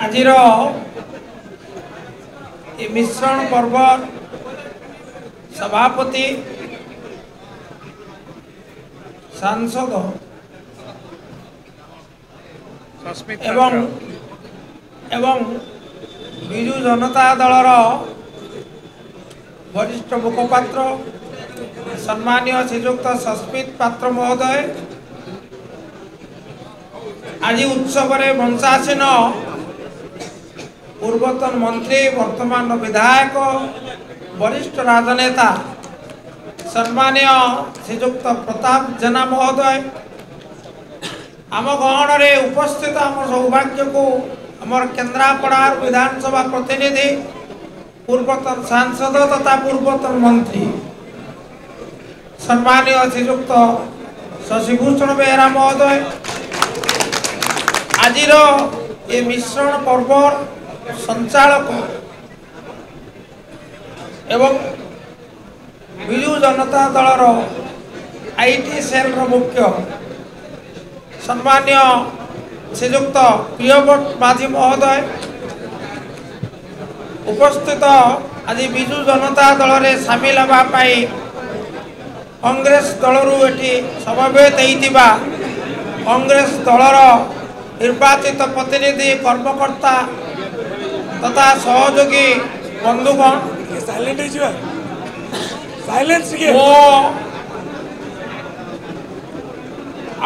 आजिर मिश्रण पर्व सभापति सांसद एवं बिजु जनता दलर वरिष्ठ मुखपात्र सम्मानीय श्रीजुक्त सस्मित पात्र महोदय आज उत्सव वंशासीन पूर्वतन मंत्री वर्तमान विधायक वरिष्ठ राजनेता सम्मानीय श्रीजुक्त प्रताप जेना महोदय आम गहन में उपस्थित आम सौभाग्य को आमर केन्द्रापड़ा विधानसभा प्रतिनिधि पूर्वतन सांसद तथा पूर्वतन मंत्री सम्मानीय श्रीजुक्त शशिभूषण बेहेरा महोदय आजिर ये मिश्रण पर्व संचालक एवं बिजु जनता दलर आईटी सेल मुख्य सम्मानीय श्रीजुक्त प्रियव्रत माझी महोदय उपस्थित आज बिजु जनता दल में सामिल होगापाई कांग्रेस दलरू एटी समवेत होइतिबा कांग्रेस दलर निर्वाचित प्रतिनिधि कर्मकर्ता तथा सहयोगी बंधुगण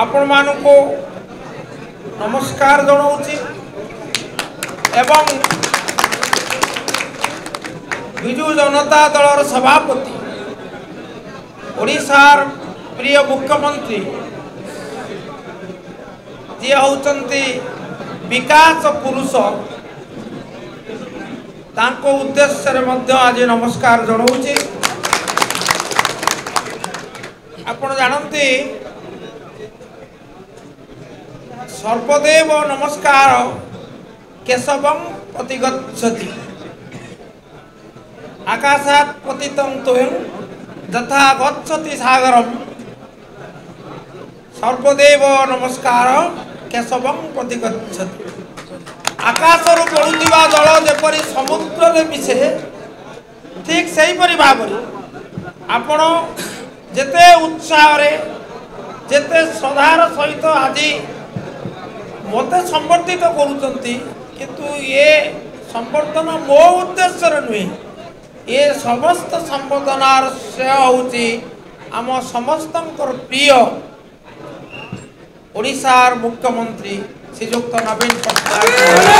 आपण मानू नमस्कार जनाऊँगी एवं बिजु जनता दलर सभापति ओडिशार प्रिय मुख्यमंत्री जी होचंती विकास पुरुष तांको उद्देश्य रे मध्य आज नमस्कार जनाऊँगी। आपण जानती सर्वदेव नमस्कार केशवं प्रतिगच्छति आकाशात् पतितं तोयं यथा गच्छति सागरम सर्वदेव नमस्कार केशवं प्रतिगच्छति आकाशरू पड़ुवा जल जेपरी समुद्र में मिसे ठीक से भाव आपण जेते उत्साह जेते श्रद्धार सहित आज मत संबर्धित करुँच किंतु ये संबर्धन मो उद्देश्य नुहे ये समस्त संबर्धनार श्रेय होची आम समस्त प्रिय ओडिशार मुख्यमंत्री श्रीजुक्त नवीन पट्टनायक।